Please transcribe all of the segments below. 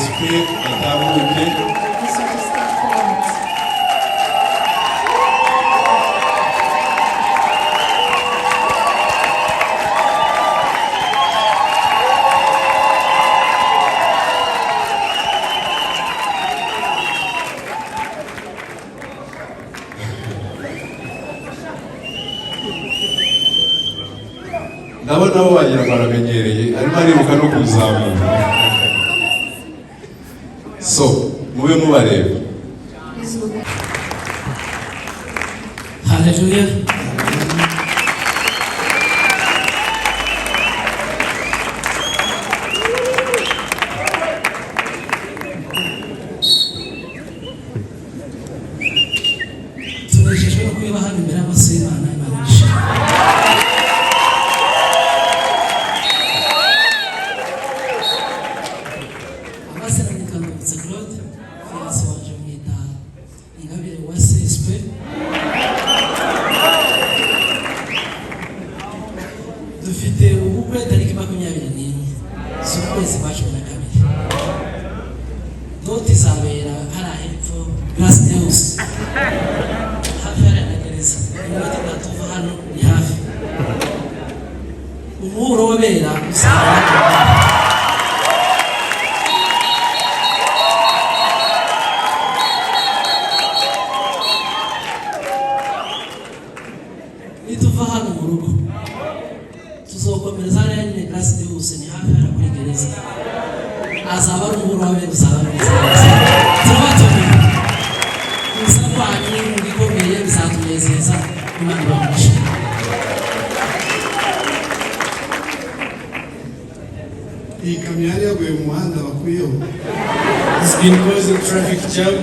SP atabuke. Ndabona abo bagira baramenyereye arimo aribuka no kuzamura. So mube mubareba. Hallelujah. Tunejejwe no kuba hano imbere y'amaso y'Imana. Dufite ubukwe tariki 21 z'ukwezi kwa 12. Doti zabera hara hepfo Grace Deus hafi ya gereza. Imiti ndatuva hano ni hafi. Umuhuro wabera usanga nituva hano mu rugo tuzokomereza hariya nyine Grace Deus ni hafi hano kuri gereza. Azaba ari umuhuro wabera uzaba turabatumiye musabanye mugikomeye bizatunezeza Imana ibamugishe. Iyi kamyo yari yaguye mu muhanda bakuyeho. It's been causing traffic jam.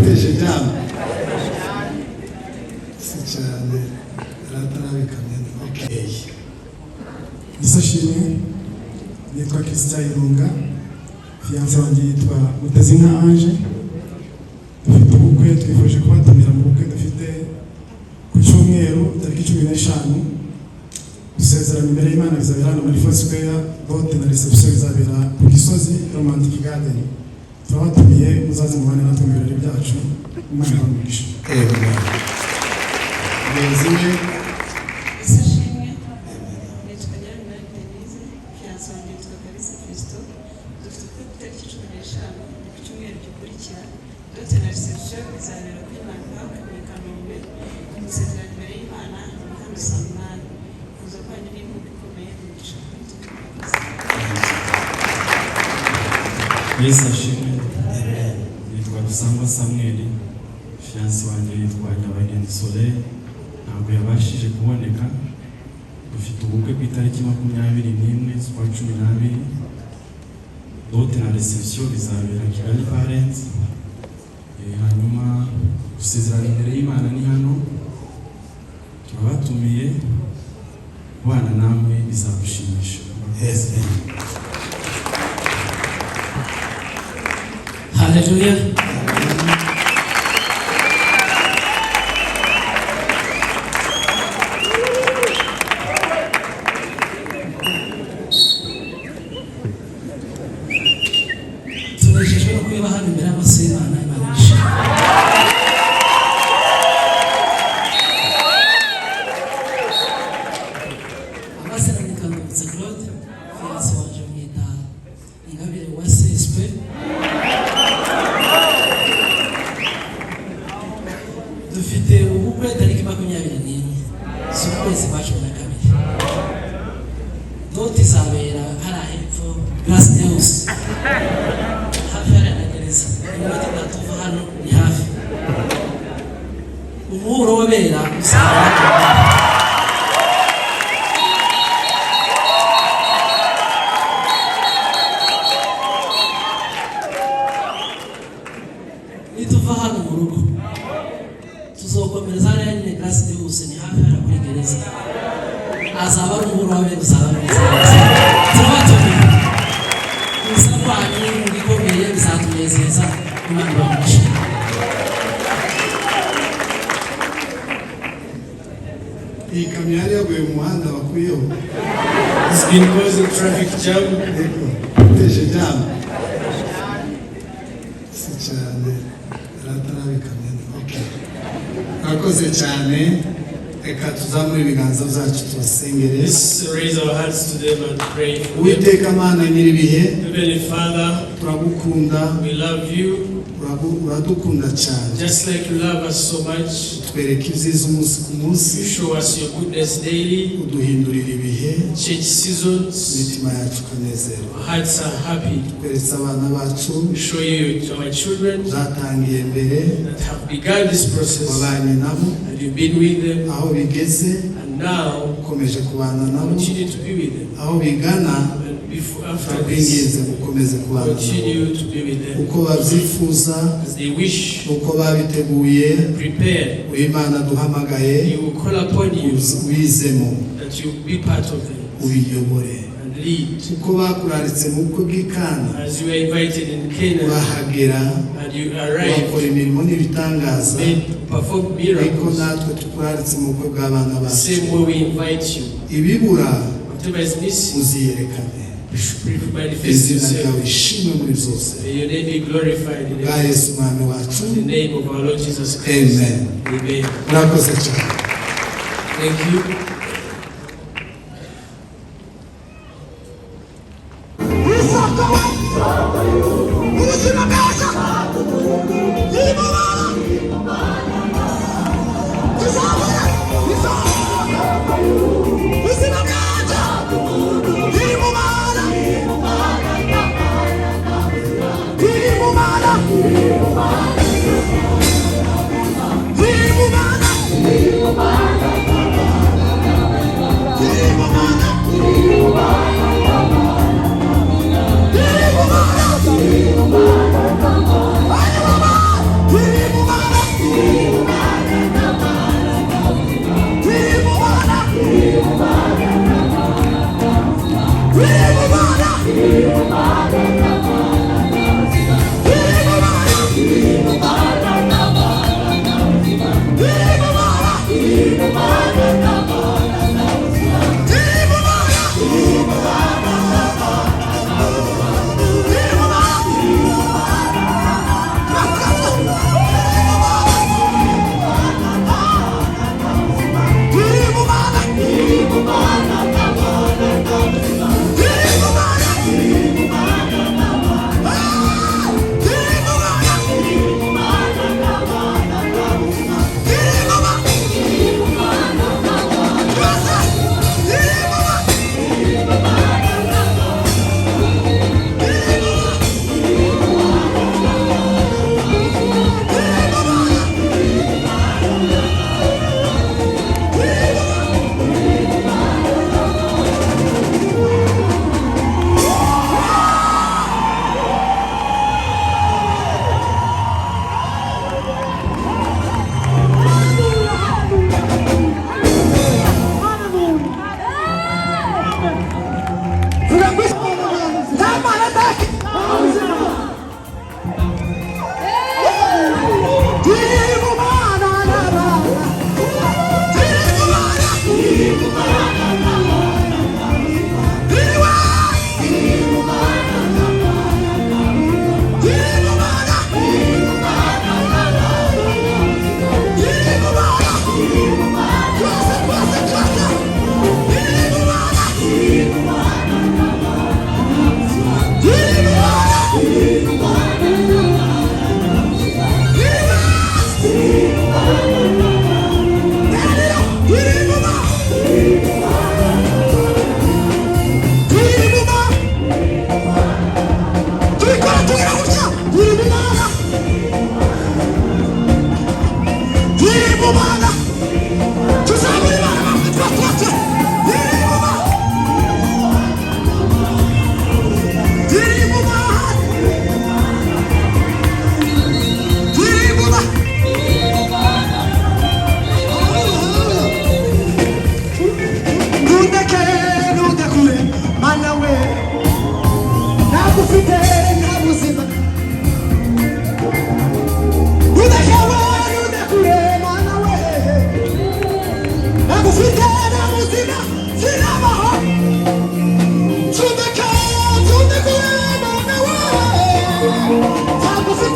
Teje jam. Sichane ratarabikamye. Okay. Isashimwe nitwa Christian Irunga, fiancé wanjye yitwa Mutazinka Ange. Dufite ubukwe twifuje kubatumira mu bukwe dufite ku cyumweru tariki 15. Dusezerana imbere y'Imana bizabera hano muri Four Square, bote na reception bizabera ku Gisozi Romantic Garden. Turabatumiye muzaze mubane natwe mu birori byacu. Imana ibamugishe. Amen. Yezime Isashimwe nitwa Nyarina Denise, fiancé wanjye yitwa Kalisa Kristo. Dufite ubukwe ku tariki 15 ku cyumweru gikurikira. Bote na reception bizabera kuri Manpark muri Kanombe. Dusezerana imbere y'Imana hano saa 8. Kuza kwanyu ni inkuru ikomeye umugisha kuri twe. Yesu ashimwe. Nitwa Rusangwa Samuel, fiancé wanjye yitwa Nyabageni Soleil, ntabwo yabashije kuboneka. Dufite ubukwe ku itariki 21 z'ukwa 12. Dote na reception bizabera Kigali Parents. Hanyuma gusezerana imbere y'Imana ni hano. Turabatumiye bana namwe bizabushimisha. Yes. Hallelujah. Tunejejwe no kuba hano imbere y'amaso y'Imana. Dufite ubukwe tariki 21 z'ukwezi kwa 12. Doti zabera hara hepfo Grace Deus hafi ya gereza. Imiti ndatuva hano ni hafi. Umuhuro wabera usanga nituva hano mu rugo tuzokomereza hariya nyine Grace Deus ni hafi hano kuri gereza. Azaba ari umuhuro wabera uzaba turabatumiye musabanye mugikomeye bizatunezeza Imana ibamugishe. Iyi kamyo yari yaguye mu muhanda bakuyeho. It's been causing traffic jam. Teje jam. cyane ratarabikamye. Murakoze cyane. Reka tuzamure ibiganza byacu tubasengere. Let's raise our hearts to them and pray for them. Uwiteka Mana nyiribihe, Heavenly Father, turagukunda, we love you uradukunda cyane. just like you love us so much. Twereke ibyiza umunsi ku munsi, You show us your goodness daily. uduhindurira ibihe, Change seasons. imitima yacu ikanezerwa. Our hearts are happy. Tweretse abana bacu We show you to our children zatangiye mbere, that have begun this process wabanye nabo, and you've been with them, aho bigeze and now ukomeje kubana nabo, continue to be with them. aho bigana And after turabinginze this, mukomeze kubana nabo. continue to be with them Uko babyifuza, as they wish, uko babiteguye, prepare. Imana duhamagaye, He will call upon you wizemo, that you be part of them ubiyobore. and lead. Uko bakuraritse mu bukwe bw'Ikana, As you are invited in Canaan urahagera, and you wakora arrive, imirimo n'ibitangaza, perform ariko miracles, natwe tukuraritse mu bukwe bw'abana bacu. same way we invite you. Ibibura Whatever is missing, uziyerekane, manifest izina yourself. ryawe ishimwe muri byose. May your name be glorified in Bwa Yesu Mwami wacu, the name of our Lord Jesus Christ. amen. Amen. Murakoze cyane. Thank you.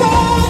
Take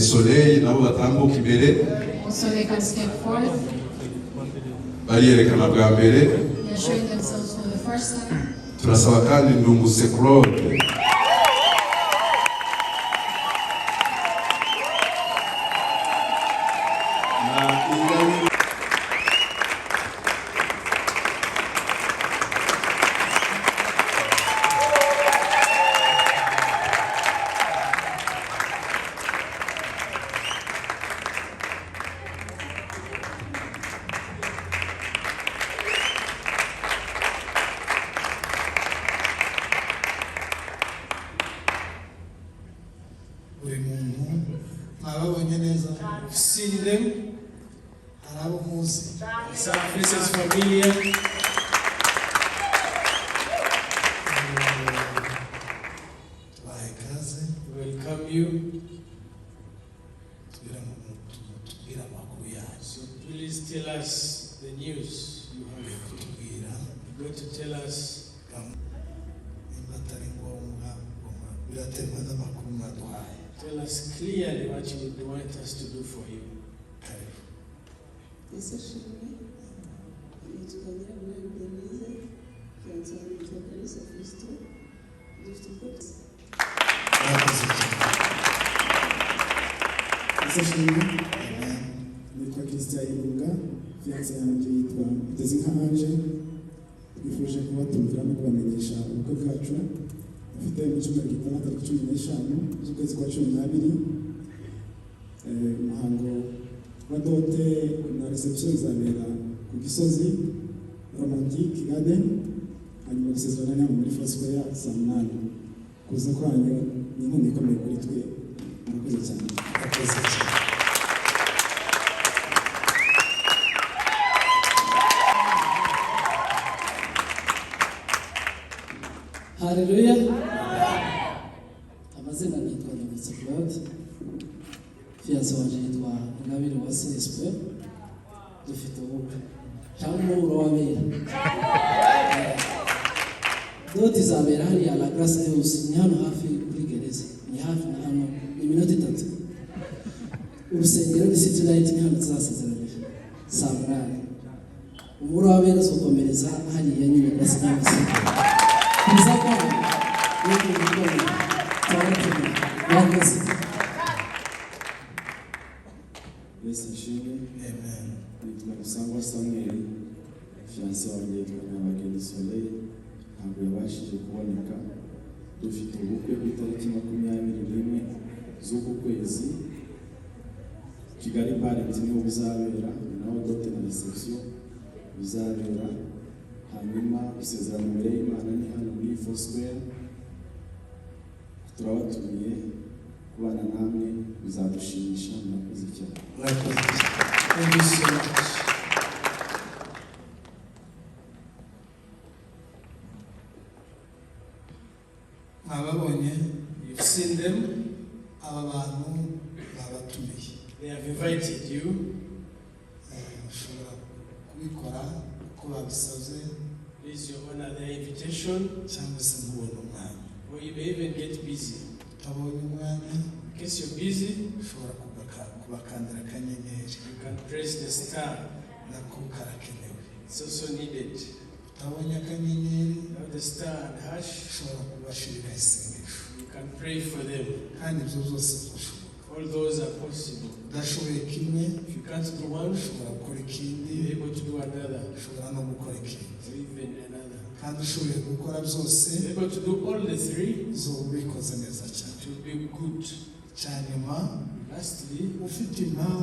Soleil nabo batambuka imbere So they can step forth. bariyerekana bwa mbere. They're showing themselves for the first time. Turasaba kandi Ndungutse Claude buri muntu mwababonye neza, You've seen them. hari abo muzi, Some faces familiar. tubahe ikaze, Welcome you. tubwire amakuru yacu, So please tell us the news you have. kutubwira You're going to tell us. nimba atari ngombwa, biraterwa n'amakuru mwaduhaye. Tell us clearly what you would want us to do for you. Karibu. Yesu ashimwe. Nitwa Nyiramunani Denise, fiancé wanjye yitwa Kalisa Kristo. Dufite ubwoko. Murakoze cyane. Isashimwe nitwa Christian Irunga, fiancé yanjye yitwa Mutezinka Ange. Twifuje kubatumira no kubamenyesha ubukwe bwacu dufite mu cyumweru gitaha tariki 15 z'ukwezi kwa 12. Umuhango wa dote na reception izabera ku Gisozi Romantic Garden, hanyuma gusezerana muri Foursquare saa 8. Kuza kwanyu ni inkunga ikomeye kuri twe. Murakoze cyane. Murakoze cyane. Haleluya. Amazina nitwa Ndamutse Claude. Fiancé wanje yitwa Ingabire wa CSP. Dufite ubukwe. Cyangwa umuburo w'abera. Doti izabera hariya La Grace House, ni hano hafi kuri gereza. Ni hafi na hano, ni minota 3. Urusengero ni City Light, ni hano tuzasezeranira. Saa 8. Umuburo w'abera uzokomereza hariya nyine Grace House. Kuza kwanyu ni kubikora. Murakoze. Yesu ashimwe. Amen. Nitwa Musangwa Samuel, fiancé wanjye yitwa Nyabageni Soleil, ntabwo yabashije kuboneka. Dufite ubukwe ku itariki 21 z'uku kwezi, Kigali Parent niho buzabera, naho dote na reception bizabera. Hanyuma gusezerana imbere y'Imana ni hano muri Foursquare. Turabatumiye kubana namwe, bizadushimisha. Murakoze cyane. Murakoze cyane. Thank you so much. Mwababonye, You've seen them. aba bantu babatumiye. They have invited you. Ushobora kubikora uko babisabye, Please, you honor their invitation, cyangwa se ntubone umwanya. or you may even get busy. Utabonye umwanya, In case you're busy, ushobora kubakandira akanyenyeri, you can press the star. nako karakenewe. It's also needed. Utabonye akanyenyeri, Now the star and hash, ushobora kubashirira isengesho, you can pray for them. kandi ibyo byose birashoboka. All those are possible. Udashoboye kimwe, If you can't do one, ushobora gukora ikindi, you're able to do another, ushobora no gukora ikindi. or even another. kandi ushoboye gukora byose, You're able to do all the three, uzoba ubikoze neza cyane. it will be good. Cyanyuma, Lastly, ufite impamvu